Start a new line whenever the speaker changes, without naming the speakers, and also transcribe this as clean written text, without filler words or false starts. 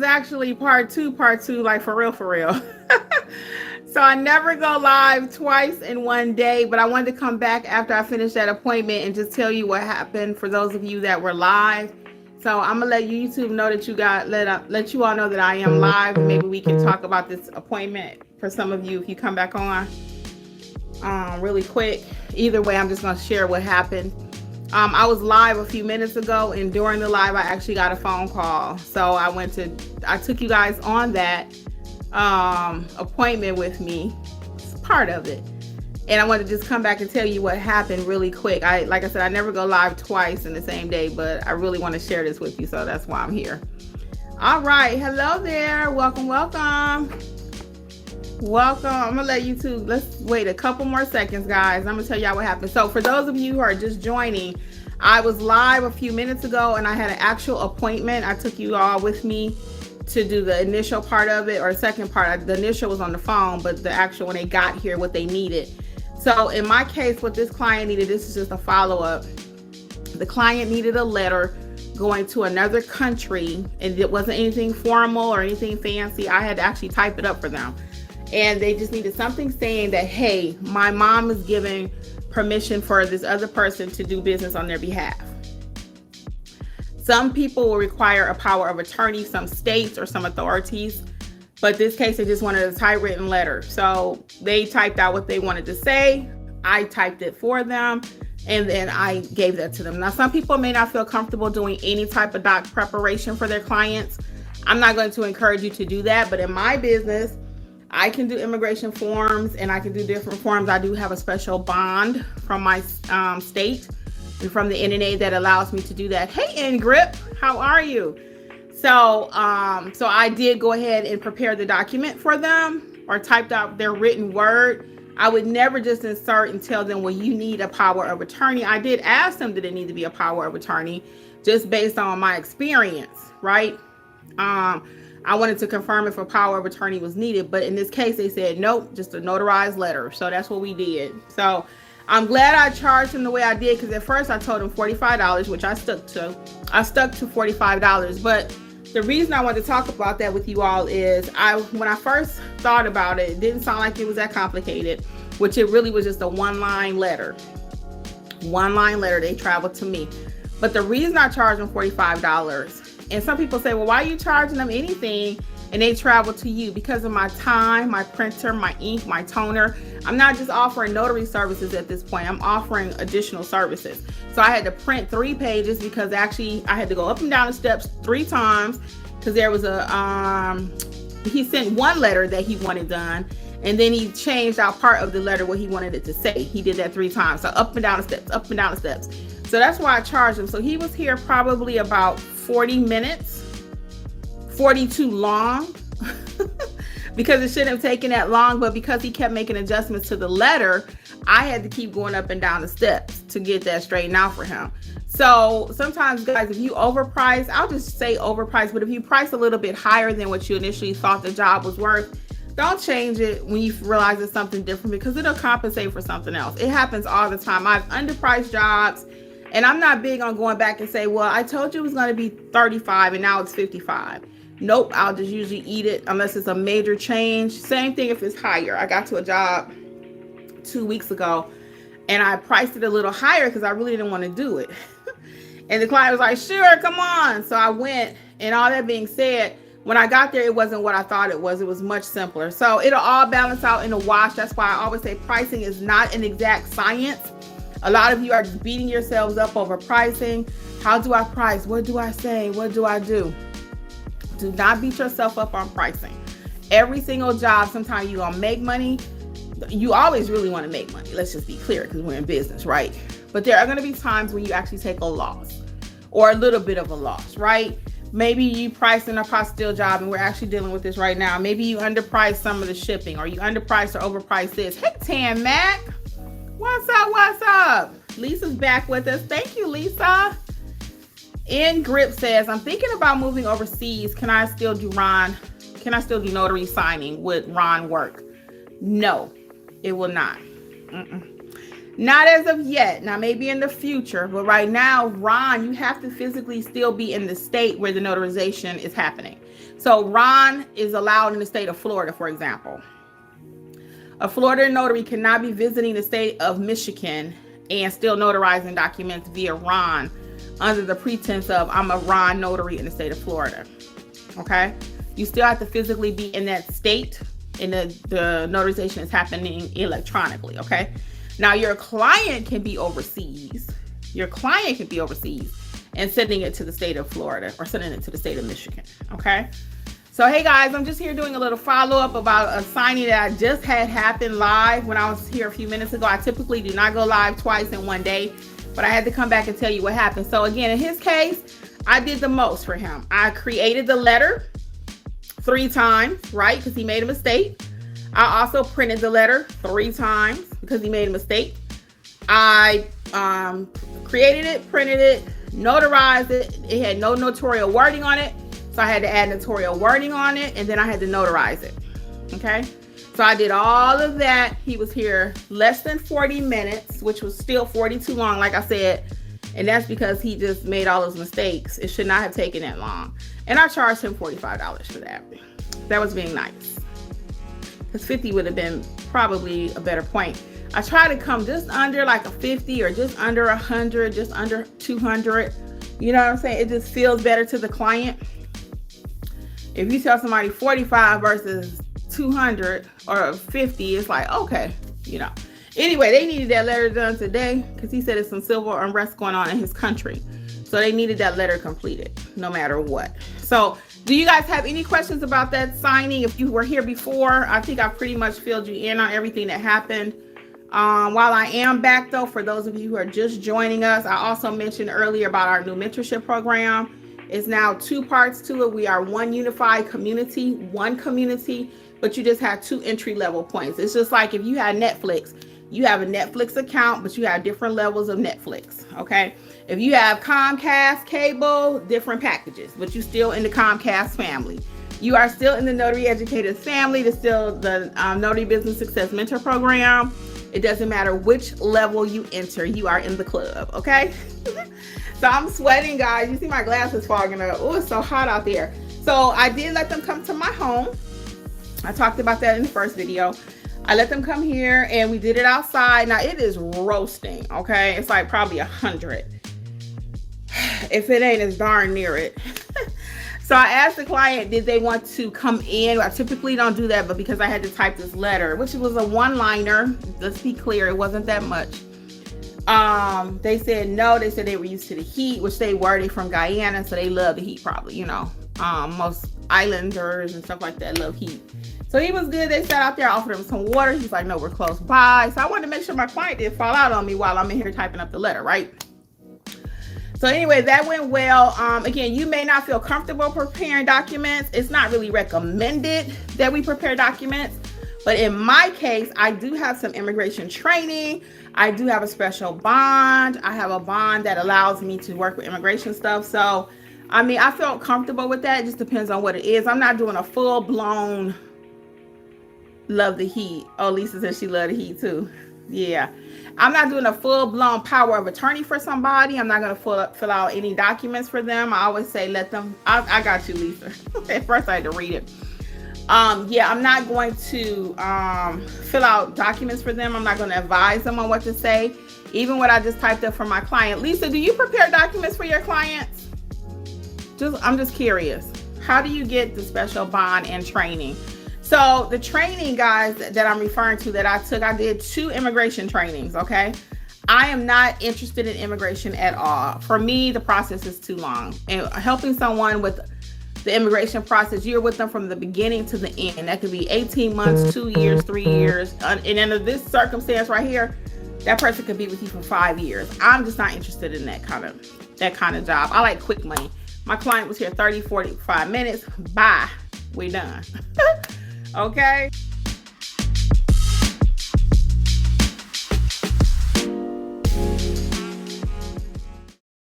is actually part two, like for real, for real. So I never go live twice in one day, but I wanted to come back after I finished that appointment and just tell you what happened for those of you that were live. So I'm gonna let YouTube know that you got let you all know that I am live, and maybe we can talk about this appointment for some of you if you come back on really quick. Either way, I'm just gonna share what happened. I was live a few minutes ago, and during the live, I actually got a phone call. So I took you guys on that appointment with me. It's part of it. And I wanted to just come back and tell you what happened really quick. Like I said, I never go live twice in the same day, but I really want to share this with you. So that's why I'm here. All right. Hello there. Welcome, welcome. Welcome. I'm gonna let you two, let's wait a couple more seconds, guys. I'm gonna tell y'all what happened. So for those of you who are just joining, I was live a few minutes ago and I had an actual appointment. I took you all with me to do the initial part of it, or second part. The initial was on the phone, but the actual, when they got here, what they needed. So in my case, what this client needed, this is just a follow-up. The client needed a letter going to another country, and it wasn't anything formal or anything fancy. I had to actually type it up for them. And they just needed something saying that, hey, my mom is giving permission for this other person to do business on their behalf. Some people will require a power of attorney, some states or some authorities. But this case, they just wanted a typewritten letter. So they typed out what they wanted to say. I typed it for them, and then I gave that to them. Now, some people may not feel comfortable doing any type of doc preparation for their clients. I'm not going to encourage you to do that. But in my business, I can do immigration forms and I can do different forms. I do have a special bond from my state and from the NNA that allows me to do that. Hey, Ingrip, how are you? So I did go ahead and prepare the document for them, or typed out their written word. I would never just insert and tell them, well, you need a power of attorney. I did ask them, did it need to be a power of attorney, just based on my experience, right? I wanted to confirm if a power of attorney was needed, but in this case, they said, nope, just a notarized letter. So that's what we did. So I'm glad I charged him the way I did, because at first I told him $45, which I stuck to. I stuck to $45, but the reason I wanted to talk about that with you all is when I first thought about it, it didn't sound like it was that complicated, which it really was just a one-line letter. One-line letter, they traveled to me. But the reason I charged them $45, and some people say, well, why are you charging them anything and they travel to you? Because of my time, my printer, my ink, my toner. I'm not just offering notary services at this point. I'm offering additional services. So I had to print 3 pages because actually I had to go up and down the steps 3 times, because there was he sent one letter that he wanted done, and then he changed out part of the letter what he wanted it to say. He did that 3 times. So up and down the steps, up and down the steps. So that's why I charged him. So he was here probably about 40 minutes, 40 too long, because it shouldn't have taken that long. But because he kept making adjustments to the letter, I had to keep going up and down the steps to get that straightened out for him. So sometimes, guys, if you overprice, I'll just say overprice, but if you price a little bit higher than what you initially thought the job was worth, don't change it when you realize it's something different, because it'll compensate for something else. It happens all the time. I've underpriced jobs. And I'm not big on going back and say, well, I told you it was going to be 35 and now it's 55. Nope, I'll just usually eat it unless it's a major change. Same thing if it's higher. I got to a job 2 weeks ago and I priced it a little higher because I really didn't want to do it. And the client was like, sure, come on. So I went, and all that being said, when I got there, it wasn't what I thought it was. It was much simpler. So it'll all balance out in a wash. That's why I always say pricing is not an exact science. A lot of you are just beating yourselves up over pricing. How do I price? What do I say? What do I do? Do not beat yourself up on pricing. Every single job, sometimes you're going to make money. You always really want to make money. Let's just be clear, because we're in business, right? But there are going to be times when you actually take a loss, or a little bit of a loss, right? Maybe you priced in a apostille job, and we're actually dealing with this right now. Maybe you underpriced some of the shipping, or you underpriced or overpriced this. Hey, Tam Mac. What's up? What's up? Lisa's back with us. Thank you, Lisa. In Grip says, I'm thinking about moving overseas. Can I still do notary signing? Would Ron work? No, it will not. Not as of yet. Now, maybe in the future, but right now, Ron, you have to physically still be in the state where the notarization is happening. So Ron is allowed in the state of Florida, for example. A Florida notary cannot be visiting the state of Michigan and still notarizing documents via Ron under the pretense of I'm a Ron notary in the state of Florida. Okay? You still have to physically be in that state, and the notarization is happening electronically. Okay? Now, your client can be overseas. Your client can be overseas and sending it to the state of Florida or sending it to the state of Michigan. Okay? So, hey guys, I'm just here doing a little follow-up about a signing that I just had happen live when I was here a few minutes ago. I typically do not go live twice in one day, but I had to come back and tell you what happened. So again, in his case, I did the most for him. I created the letter 3 times, right? Because he made a mistake. I also printed the letter 3 times because he made a mistake. I created it, printed it, notarized it. It had no notarial wording on it. So I had to add notarial wording on it, and then I had to notarize it. Okay? So I did all of that. He was here less than 40 minutes, which was still 40 too long, like I said. And that's because he just made all those mistakes. It should not have taken that long. And I charged him $45 for that. That was being nice. Because 50 would have been probably a better point. I try to come just under like a 50 or just under 100, just under 200. You know what I'm saying? It just feels better to the client. If you tell somebody 45 versus 200 or 50, it's like, okay, you know. Anyway, they needed that letter done today because he said there's some civil unrest going on in his country. So they needed that letter completed no matter what. So do you guys have any questions about that signing? If you were here before, I think I pretty much filled you in on everything that happened. While I am back though, for those of you who are just joining us, I also mentioned earlier about our new mentorship program. It's now 2 parts to it. We are one unified community, one community, but you just have 2 entry-level points. It's just like if you had Netflix, you have a Netflix account, but you have different levels of Netflix, okay? If you have Comcast cable, different packages, but you're still in the Comcast family. You are still in the Notary Educated family. There's still the Notary Business Success Mentor Program. It doesn't matter which level you enter, you are in the club, okay? So I'm sweating, guys. You see my glasses fogging up. Oh, it's so hot out there. So I did let them come to my home. I talked about that in the first video. I let them come here and we did it outside. Now it is roasting, okay? It's like probably 100. If it ain't, it's darn near it. So I asked the client, did they want to come in? I typically don't do that, but because I had to type this letter, which was a one-liner, let's be clear, it wasn't that much. They said no. They said they were used to the heat, which they were. They from Guyana, so they love the heat probably, you know. Most islanders and stuff like that love heat. So he was good. They sat out there, offered him some water. He's like, no, we're close by. So I wanted to make sure my client didn't fall out on me while I'm in here typing up the letter, right? So anyway, that went well. Again, you may not feel comfortable preparing documents. It's not really recommended that we prepare documents. But in my case, I do have some immigration training. I do have a special bond. I have a bond that allows me to work with immigration stuff. So, I mean, I felt comfortable with that. It just depends on what it is. I'm not doing a full-blown love the heat. Oh, Lisa says she loved the heat too. Yeah. I'm not doing a full-blown power of attorney for somebody. I'm not going to fill out any documents for them. I always say let them. I got you, Lisa. At first, I had to read it. Yeah, I'm not going to fill out documents for them. I'm not going to advise them on what to say. Even what I just typed up for my client. Lisa, do you prepare documents for your clients? I'm just curious. How do you get the special bond and training? So the training, guys, that I'm referring to that I took, I did 2 immigration trainings, okay? I am not interested in immigration at all. For me, the process is too long. And helping someone with the immigration process, you're with them from the beginning to the end. That could be 18 months, 2 years, 3 years. And in this circumstance right here, that person could be with you for 5 years. I'm just not interested in that kind of job. I like quick money. My client was here 30, 45 minutes. Bye. We done. Okay.